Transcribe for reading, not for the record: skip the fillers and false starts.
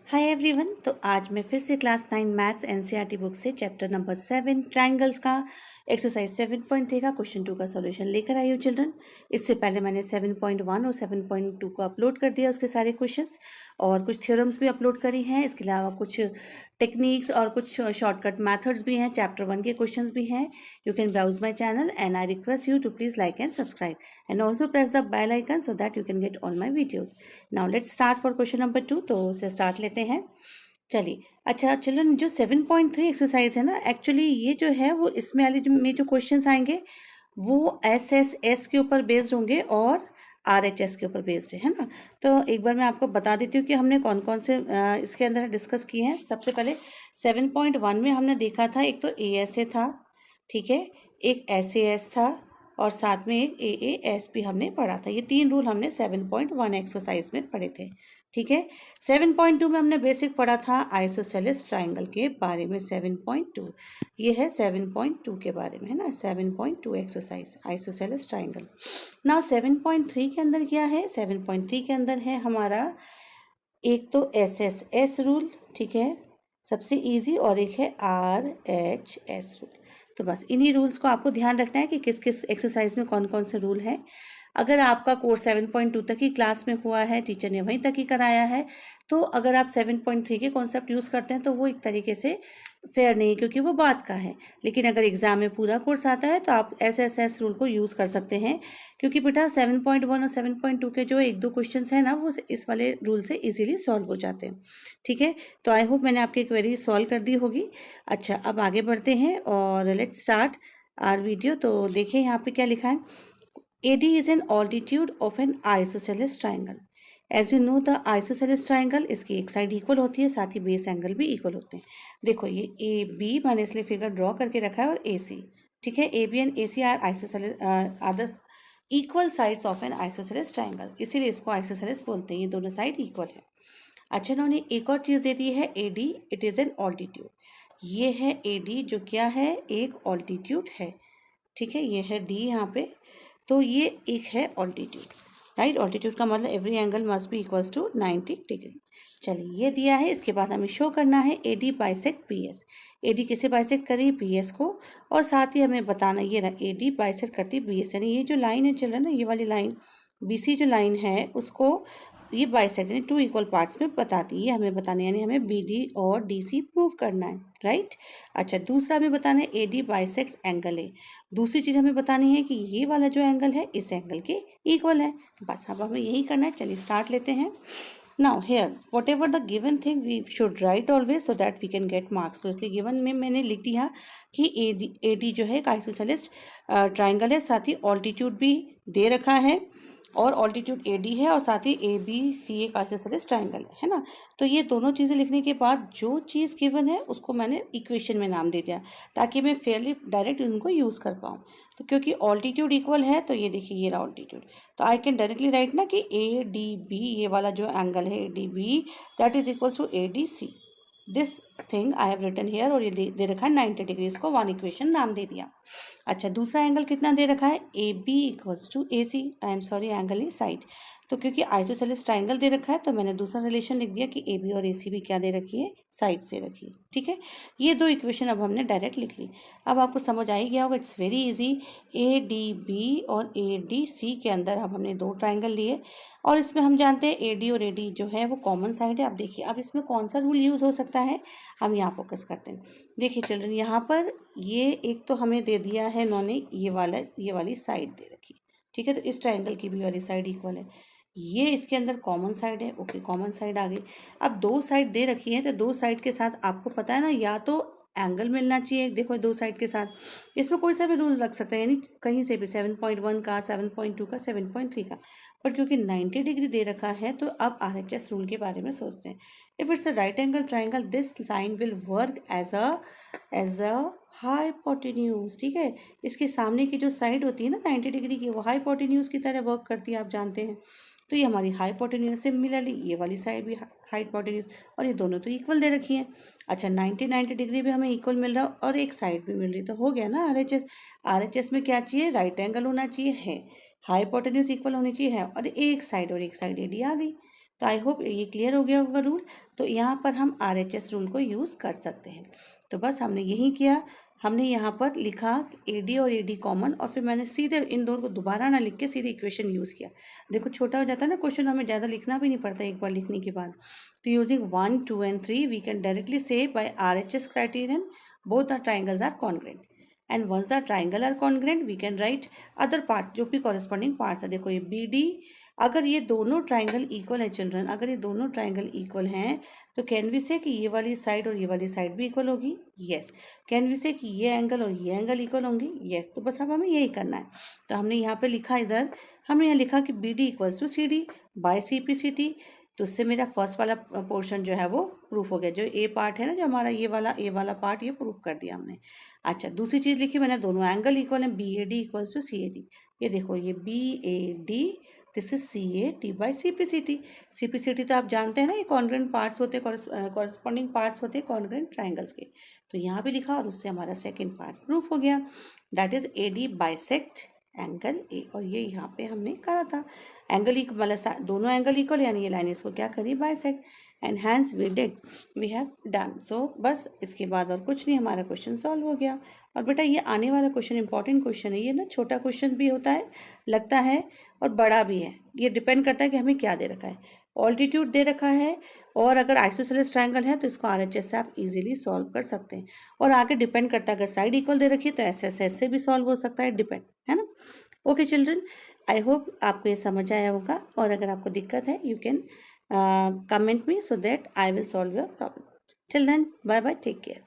Hi everyone. तो आज मैं फिर से क्लास 9 मैथ्स एनसीईआरटी बुक से चैप्टर नंबर 7 ट्राइंगल्स का एक्सरसाइज 7.3 का क्वेश्चन 2 का सॉल्यूशन लेकर आई हूँ चिल्ड्रन। इससे पहले मैंने 7.1 और 7.2 को अपलोड कर दिया, उसके सारे क्वेश्चंस और कुछ थ्योरम्स भी अपलोड करी हैं। इसके अलावा कुछ टेक्निक्स और कुछ शॉर्टकट मैथड्स भी हैं, चैप्टर 1 के क्वेश्चंस भी हैं। You can browse my channel and I request you to please like and subscribe and also press the bell icon so that you can get all my videos. Now let's start for question number 2। तो उसे start लेते हैं। चलिए, अच्छा children, जो 7.3 exercise है ना, actually ये जो है वो इसमें वाले में जो क्वेश्चंस आएंगे वो एस के ऊपर बेस्ड होंगे और RHS के ऊपर बेस्ड है ना। तो एक बार मैं आपको बता देती हूँ कि हमने कौन कौन से इसके अंदर डिस्कस किए हैं। सबसे पहले 7.1 में हमने देखा था, एक तो ASA था, ठीक है, एक SAS था और साथ में एक AAS भी हमने पढ़ा था। ये 3 रूल हमने 7.1 एक्सरसाइज में पढ़े थे, ठीक है। 7.2 में हमने बेसिक पढ़ा था आइसोसेलेस ट्राइंगल के बारे में। 7.2 ये है 7.2 के बारे में, है ना। 7.2 एक्सरसाइज आइसोसेलेस ट्राइंगल। नाउ 7.3 के अंदर क्या है? 7.3 के अंदर है हमारा एक तो SSS रूल, ठीक है, सबसे इजी, और एक है RHS रूल। तो बस इन्हीं रूल्स को आपको ध्यान रखना है कि किस किस एक्सरसाइज में कौन कौन से रूल हैं। अगर आपका कोर्स 7.2 तक ही क्लास में हुआ है, टीचर ने वहीं तक ही कराया है, तो अगर आप 7.3 के कॉन्सेप्ट यूज़ करते हैं तो वो एक तरीके से फेयर नहीं, क्योंकि वो बात का है। लेकिन अगर एग्जाम में पूरा कोर्स आता है तो आप SSS रूल को यूज़ कर सकते हैं, क्योंकि बेटा 7.1 और 7.2 के जो 1-2 क्वेश्चन हैं ना, वो इस वाले रूल से इजीली सॉल्व हो जाते हैं, ठीक है। तो आई होप मैंने आपकी क्वेरी सॉल्व कर दी होगी। अच्छा, अब आगे बढ़ते हैं और लेट्स स्टार्ट आवर वीडियो। तो देखिए यहाँ पे क्या लिखा है। AD is an altitude of an isosceles triangle. As you know, the isosceles triangle, इसकी एक साइड इक्वल होती है, साथ ही बेस एंगल भी इक्वल होते हैं। देखो ये AB मैंने इसलिए फिगर ड्रॉ करके रखा है, और AC, ठीक है। AB and AC are isosceles are the equal sides of an isosceles triangle, इसीलिए इसको आइसोसेलेस बोलते हैं। ये दोनों साइड इक्वल है। अच्छा, इन्होंने एक और चीज़ दे दी है, AD it is an altitude. ये है AD जो क्या है, एक ऑल्टीट्यूड है, ठीक है। ये है D यहाँ पे, तो ये एक है ऑल्टीट्यूड, राइट। ऑल्टीट्यूड का मतलब every angle must be equals to 90 degree. चलिए, ये दिया है। इसके बाद हमें शो करना है AD बाइसेक्ट BS। AD किसे बाइसेक्ट करी? BS को। और साथ ही हमें बताना ये रहा, AD बाइसेक्ट करती BS, यानी ये जो लाइन है चल रहा है ना, ये वाली लाइन BC जो लाइन है उसको ये बाइसेक्ट यानी 2 इक्वल पार्ट्स में बताती है, ये हमें बताना है, यानी हमें BD और DC प्रूव करना है, राइट। अच्छा, दूसरा हमें बताना है AD बाइसेक्ट्स एंगल A। दूसरी चीज़ हमें बतानी है कि ये वाला जो एंगल है इस एंगल के इक्वल है। बस अब हमें यही करना है। चलिए स्टार्ट लेते हैं। Now here whatever the given thing we should write always so that we can get marks. तो इसलिए गिवन में मैंने लिख दिया कि AD जो है आइसोसेलेस ट्राइंगल है, साथ ही ऑल्टीट्यूड भी दे रखा है, और ऑल्टीट्यूड AD है, और साथ ही ABC एक आइसोसेलेस ट्राइंगल है ना। तो ये दोनों चीज़ें लिखने के बाद जो चीज़ गिवन है उसको मैंने इक्वेशन में नाम दे दिया, ताकि मैं फेयरली डायरेक्ट उनको यूज़ कर पाऊँ। तो क्योंकि ऑल्टीट्यूड इक्वल है, तो ये देखिए ये रहा ऑल्टीट्यूड, तो आई कैन डायरेक्टली राइट ना कि ADB, ये वाला जो एंगल है ADB, that is equals to ADC। This thing I have written here, और ये दे रखा है 90 डिग्री, इसको वन इक्वेशन नाम दे दिया। अच्छा, दूसरा एंगल कितना दे रखा है? AB equals to AC, I am sorry, angle is side. तो क्योंकि आइसोसेलेस ट्राइंगल दे रखा है, तो मैंने दूसरा रिलेशन लिख दिया कि AB और AC भी क्या दे रखी है, साइड से रखी है, ठीक है। ये 2 इक्वेशन अब हमने डायरेक्ट लिख ली। अब आपको समझ आ ही गया होगा, इट्स वेरी इजी। ADB और ADC के अंदर अब हमने 2 ट्राइंगल लिए, और इसमें हम जानते हैं AD और AD जो है वो कॉमन साइड है। अब देखिए, अब इसमें कौन सा रूल यूज़ हो सकता है, हम यहाँ फोकस करते हैं। देखिए चिल्ड्रन, यहाँ पर ये एक तो हमें दे दिया है इन्होंने, ये वाली साइड दे रखी है, ठीक है। तो इस ट्राइंगल की भी वाली साइड इक्वल है, ये इसके अंदर कॉमन साइड है, ओके, कॉमन साइड आ गई। अब 2 साइड दे रखी है, तो 2 साइड के साथ आपको पता है ना, या तो एंगल मिलना चाहिए। देखो 2 साइड के साथ इसमें कोई सा भी रूल रख सकते हैं, यानी कहीं से भी 7.1 का, 7.2 का, 7.3 का, पर क्योंकि 90 डिग्री दे रखा है, तो अब RHS रूल के बारे में सोचते हैं। If it's a right angle triangle, this line will work as a hypotenuse, ठीक है। इसके सामने की जो साइड होती है ना 90 डिग्री की, वो हाइपोटेन्यूज की तरह वर्क करती है, आप जानते हैं। तो ये हमारी हाइपोटेन्यूज, सिमिलरली ये वाली साइड भी हाइपोटेन्यूज, और ये दोनों तो इक्वल दे रखी हैं। अच्छा, 90 डिग्री भी हमें इक्वल मिल रहा है, और एक साइड भी मिल रही, तो हो गया ना RHS। RHS में क्या चाहिए? राइट एंगल होना चाहिए, है, हाइपोटेन्यूज इक्वल होनी चाहिए, है, और एक साइड AD आ गई। तो आई होप ये क्लियर हो गया होगा रूल। तो यहाँ पर हम RHS रूल को यूज़ कर सकते हैं। तो बस हमने यही किया, हमने यहाँ पर लिखा AD और AD कॉमन, और फिर मैंने सीधे इन दोनों को दोबारा ना लिख के सीधे इक्वेशन यूज़ किया। देखो छोटा हो जाता है ना क्वेश्चन, हमें ज़्यादा लिखना भी नहीं पड़ता एक बार लिखने के बाद। तो using 1, 2 and 3 we can directly से by RHS criterion both the triangles are congruent, and once the triangle are congruent we can write other part जो भी कॉरेस्पॉन्डिंग पार्ट्स है। देखो ये BD, अगर ये दोनों ट्राइंगल इक्वल है चिल्ड्रन, अगर ये दोनों ट्राइंगल इक्वल हैं तो कैन वी से कि ये वाली साइड और ये वाली साइड भी इक्वल होगी? यस। कैन वी से कि ये एंगल और ये एंगल इक्वल होंगे? यस। तो बस अब हमें यही करना है। तो हमने यहाँ पे लिखा, इधर हमने यहाँ लिखा कि BD equals to CD by CPCT। तो उससे मेरा फर्स्ट वाला पोर्शन जो है वो प्रूफ हो गया, जो A पार्ट है ना, जो हमारा ये वाला A वाला पार्ट, ये प्रूफ कर दिया हमने। अच्छा, दूसरी चीज़ लिखी मैंने, दोनों एंगल इक्वल हैं, BAD इक्वल्स टू CAD। ये देखो ये BAD, this is CAD by CPCT। CPCT तो आप जानते हैं ना, ये कॉन्ग्रेंट पार्ट्स होते हैं, कॉरस्पॉन्डिंग पार्ट्स होते हैं कॉन्ग्रेंट ट्राइंगल्स के। तो यहाँ पे लिखा और उससे हमारा सेकेंड पार्ट प्रूफ हो गया, that is AD bisect angle A। और ये यहाँ पे हमने करा था, एंगल मतलब दोनों एंगल इक्वल, यानी ये लाइन इसको क्या करी, bisect, and hence we did, we have done. So बस इसके बाद और कुछ नहीं, हमारा क्वेश्चन सॉल्व हो गया। और बेटा ये आने वाला क्वेश्चन इंपॉर्टेंट क्वेश्चन है, ये ना छोटा क्वेश्चन भी होता है लगता है और बड़ा भी है, ये डिपेंड करता है कि हमें क्या दे रखा है। ऑल्टीट्यूड दे रखा है, और अगर आइसोसेलेस ट्राइंगल है तो इसको RHS से आप इजीली सॉल्व कर सकते हैं। और आगे डिपेंड करता है, अगर साइड इक्वल दे रखी है तो SSS से भी सॉल्व हो सकता है, डिपेंड है ना। ओके चिल्ड्रन, आई होप आपको ये समझ आया होगा, और अगर आपको दिक्कत है you can comment me so that I will solve your problem. Till then bye bye, take care.